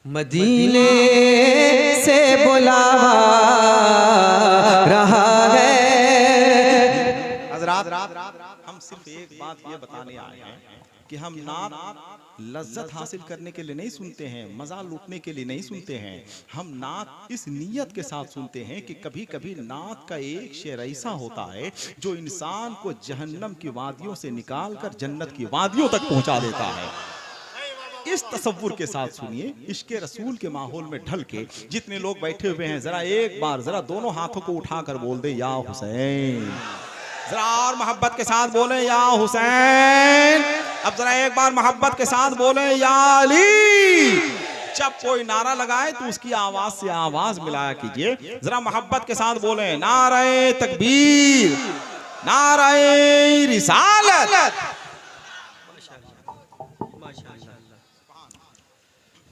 मदीने से बुलावा रहा है। हम सिर्फ एक बात ये बताने आए हैं कि हम नात लज्जत हासिल करने के लिए नहीं सुनते हैं, मजा लूटने के लिए नहीं सुनते हैं। हम नात इस नीयत के साथ सुनते हैं कि कभी कभी नात का एक शेर ऐसा होता है जो इंसान को जहन्नम की वादियों से निकालकर जन्नत की वादियों तक पहुंचा देता है। इस तसव्वुर के साथ सुनिए, इश्क़ रसूल के माहौल में ढल के जितने लोग बैठे हुए हैं, जरा एक बार जरा दोनों हाथों को उठाकर बोल दे या हुसैन। जरा और मोहब्बत के साथ बोले या हुसैन। अब जरा एक बार मोहब्बत के साथ बोले या अली। जब कोई नारा लगाए तो उसकी आवाज से आवाज मिलाया कीजिए। जरा मोहब्बत के साथ बोले नारे तकबीर, नारे रिसालत।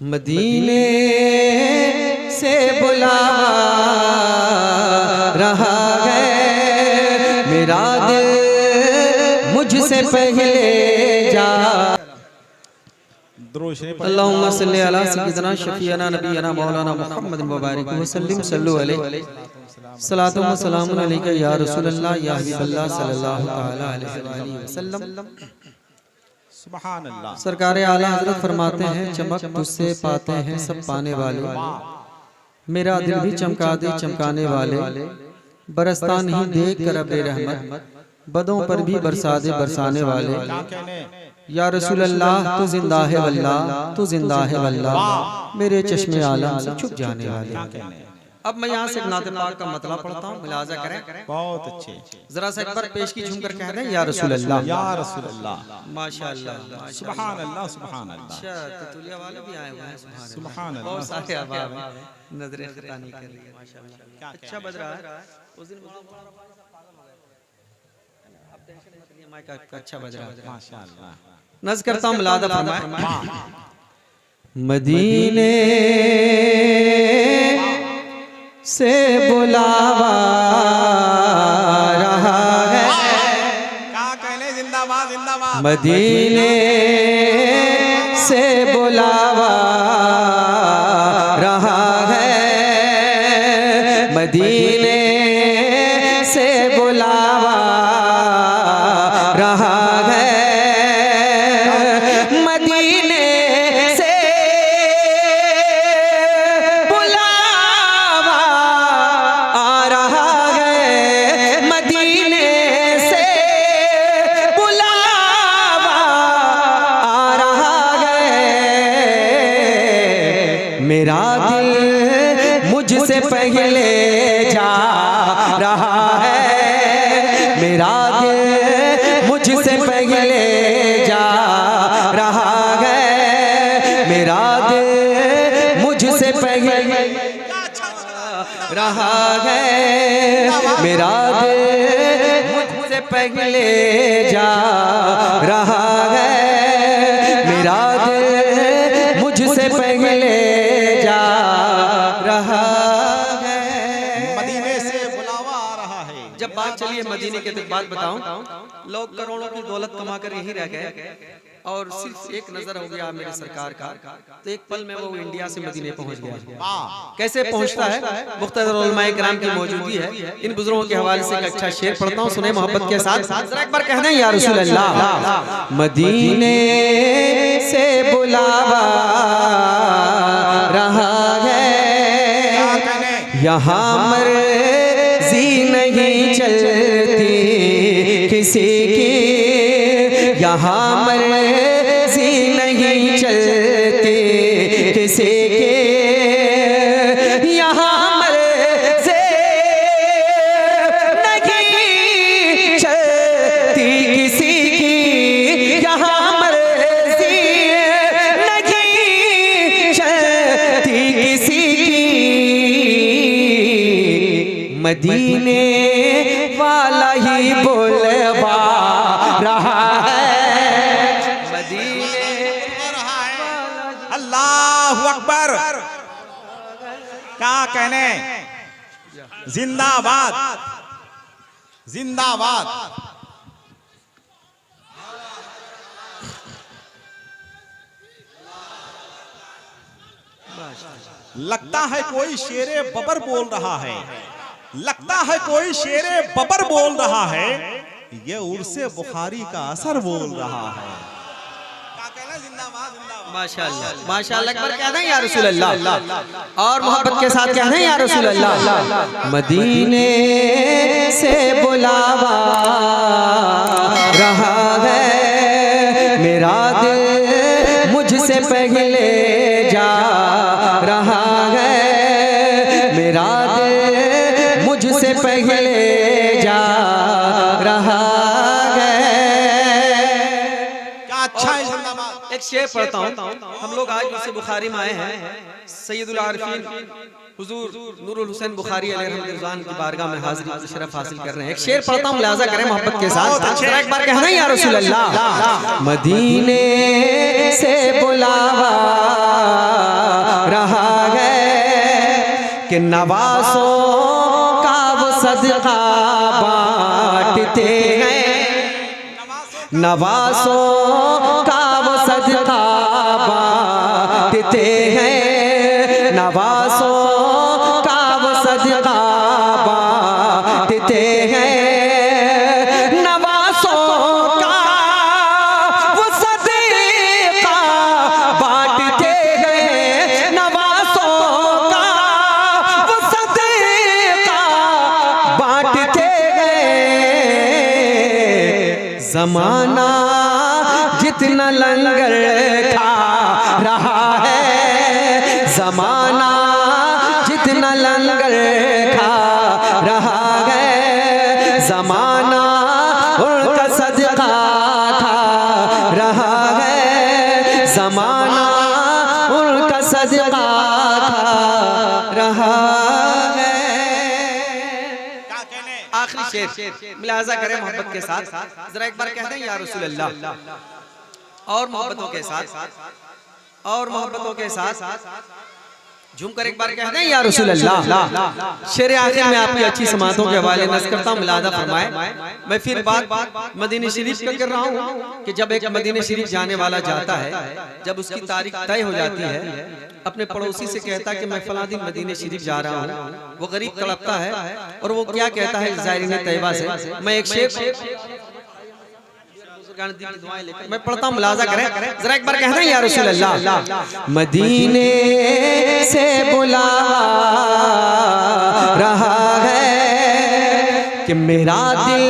मदीने से बुलावा रहा है, मेरा दिल मुझसे पहले जा। अल्लाहुम्मा सल्ली अला सय्यिदना शफीअना नबीना मौलाना मुहम्मद मुबारक वसल्लम सल्लु अलैहि सलातु व सलामुन अलैका या रसूलल्लाह या हबीबल्लाह सल्लल्लाहु तआला अलैहि वसल्लम। सुभान अल्लाह। सरकार आला हजरत फरमाते हैं, चमक तुझसे पाते हैं सब पाने वाले, मेरा दिल भी चमका दे चमकाने वाले, बरसता नहीं देख कर अब रहमत, बदों पर भी बरसा दे बरसाने वाले। या रसूल अल्लाह तू जिंदा है वल्लाह, तू जिंदा है वल्लाह, मेरे चश्मे आलम से छुप जाने वाले। अब मैं यहाँ से नाते पाक का मतलब पढ़ता हूँ, मुलाजा करें। बहुत अच्छे। जरा सा एक बार पेश की झूम कर कह दें या रसूल अल्लाह, या रसूल अल्लाह। माशाअल्लाह, सुभान अल्लाह, सुभान अल्लाह। अच्छा तुतुलिया वाले भी आए हुए हैं, सुभान अल्लाह। बहुत सारे अहबाब हैं, नजरें खता नहीं कर रही है माशाअल्लाह। अच्छा बज रहा है। उस दिन अब टेंशन मत लीजिए, माइक अच्छा बज रहा है माशाअल्लाह। नज़ करता हूँ, मुलादा फरमाए। मदीने से बुलावा रहा है, क्या कहने, जिंदाबाद जिंदाबाद। मदीने से बुलावा रहा है, मदीने से बुलावा रहा है, मदीने से बुलावा आ रहा है, मदीने से बुलावा आ रहा है, मेरा दिल मुझसे पहले जा रहा है, मेरा दिल मुझसे पहले जा रहा है, मेरा दिल मुझसे पहले रहा है, मेरा दिल मुझसे पहले जा रहा है, मेरा दिल मुझसे पहले जा रहा है। मदीने से बुलावा आ रहा है। जब बात चलिए मदीने के, तो बात बताऊं, लोग करोड़ों की दौलत कमा कर यहीं रह गए और सिर्फ एक नजर हो गया मेरे सरकार का, तो एक पल में वो इंडिया से मदीने पहुंच गया। कैसे पहुंचता है, मुख्तदर उलमाए किराम की मौजूदगी है। इन बुजुर्गों के हवाले से एक अच्छा शेर पढ़ता हूं, सुने मोहब्बत के साथ। जरा एक बार कह दें या रसूल अल्लाह। मदीने से बुलावा रहा है, यहाँ मर्जी नहीं चलती किसी की, यहाँ मर्जी नहीं चलती किसी की, यहाँ मर्जी नहीं चलती किसी की, यहाँ मर्जी नहीं चलती किसी की, मदीने वाला ही बोलबा रहा है, मदीने अल्लाहु अकबर। क्या कहने, जिंदाबाद जिंदाबाद। लगता है कोई शेरे बबर बोल रहा है, लगता है कोई शेरे बबर बोल रहा है, ये उर्से बुखारी का असर बोल रहा है। माशाअल्लाह माशाअल्लाह एक बार कह दें या रसूल अल्लाह, और मोहब्बत के साथ कह दें या रसूल अल्लाह। मदीने से बुलावा रहा है मेरा दिल मुझसे पहले जा रहा है, मेरा दिल मुझसे पहले जा रहा है। क्या अच्छा है। एक शेर पढ़ता हूँ। हम लोग आज उससे बुखारी में आए हैं, सैयदुल आरिफीन हुजूर नूरुल हुसैन बुखारी अलैहिर्रहमान की बारगाह में हाजिरी शरफ हासिल कर रहे हैं। एक शेर पढ़ता हूँ, मुलाजा करें मोहब्बत के साथ। एक बार कहना या रसूल अल्लाह। मदीने से बुलावा रहा है कि नवासों का वो सदका बांटते हैं, नवासों का वो सदका बांटते हैं, नवासों का वो सदका बांटते हैं, नवासों का वो सदका बांटते हैं, नवासों का वो सदका बांटते हैं। ज़माना जितना लंगर खा रहा है, ज़माना जितना लंगर खा रहा है, ज़माना उनका सदका खा रहा है, ज़माना उनका सदका खा रहा है। आखिरी शेर मुलाजा करें मोहब्बत के साथ, जरा एक बार कहते हैं या रसूल अल्लाह, और मोहब्बतों के साथ, और मोहब्बतों के साथ झूमकर एक बार कहते हैं या रसूल अल्लाह। शेर आखिर में आपकी अच्छी समातों के हवाले नज़र करता हूँ, मुलाजा फरमाए। मैं फिर बात मदीने शरीफ का कर रहा हूँ कि जब एक मदीने शरीफ जाने वाला जाता है, जब उसकी तारीख तय हो जाती है, अपने पड़ोसी से कहता है कि मैं फलां दिन मदीने शरीफ जा रहा हूँ। वो गरीब तड़पता है और वो क्या कहता है ज़ायरीन तैयबा से, मैं एक शेर मैं पढ़ता हूँ, मुलाजा करें जरा एक बार कहते हैं या रसूल अल्लाह। मदीने से बुला रहा है कि मेरा दिल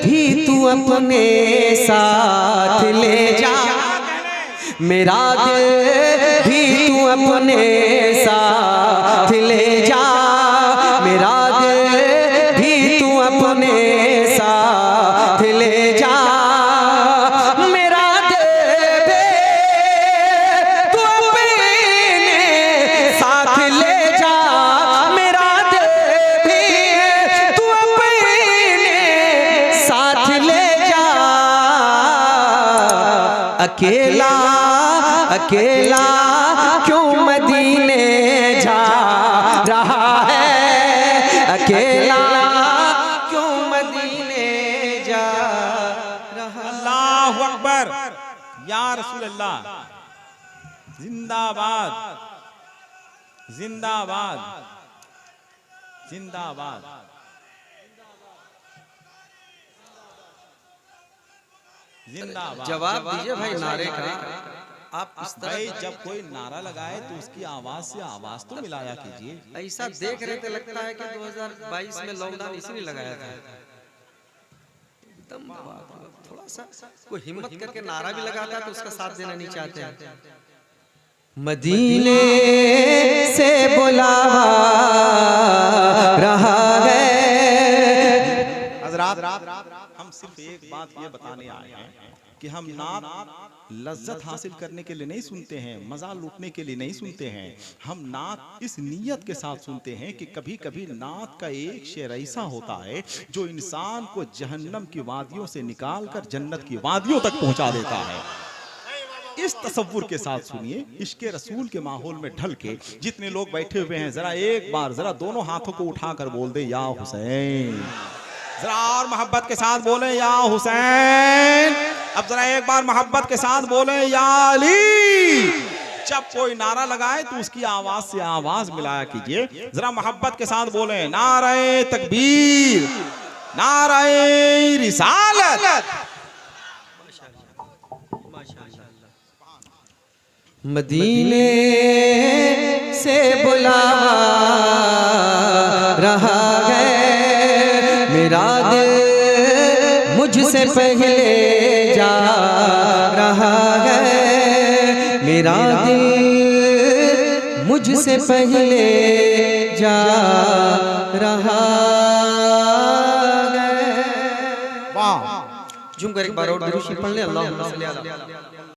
भी तू अपने साथ ले जा, मेरा दिल भी तू अपने साथ ले जा, मेरा दिल भी तू अपने साथ ले जा, अकेला अकेला क्यों मदीने जा रहा है, अकेला क्यों मदीने जा रहा। अल्लाहु अकबर या रसूल अल्लाह, जिंदाबाद जिंदाबाद जिंदाबाद। जवाब दीजिए भाई नारे का। आप इस भाई जब कोई नारा लगाए तो उसकी आवाज से आवाज तो मिलाया कीजिए। ऐसा देख रहे थे लगता है कि 2022 में लॉकडाउन इसलिए लगाया था। एकदम थोड़ा सा कोई हिम्मत करके नारा भी लगाता है तो उसका साथ देना नहीं चाहते हैं। मदीने से बुलावा रहा है। हज़रात हम सिर्फ एक बात ये बताने आए हैं कि हम नात लज्जत हासिल करने के लिए नहीं सुनते हैं, मजा लूटने के लिए नहीं सुनते हैं। हम नात इस नीयत के साथ सुनते हैं कि कभी कभी नात का एक शेर ऐसा होता है जो इंसान को जहन्नम की वादियों से निकालकर जन्नत की वादियों तक पहुंचा देता है। इस तसव्वुर के साथ सुनिए, इश्क़े रसूल के माहौल में ढल के जितने लोग बैठे हुए हैं, जरा एक बार जरा दोनों हाथों को उठाकर बोल दे या हुसैन। जरा और मोहब्बत के साथ बोले या हुसैन। अब जरा एक बार मोहब्बत के साथ बोले या अली। जब कोई नारा लगाए तो उसकी आवाज से आवाज मिलाया कीजिए। जरा मोहब्बत के साथ बोले, नारे तकबीर, नारे रिसालत। मदीने से बुलावा रहा है, मेरा दिल मुझसे पहले जा रहा है, मेरा दिल मुझसे पहले जा रहा है। वाह, झूम कर एक बार और दुरूद शरीफ पढ़ ले। अल्लाहुम्मा सल्ली अला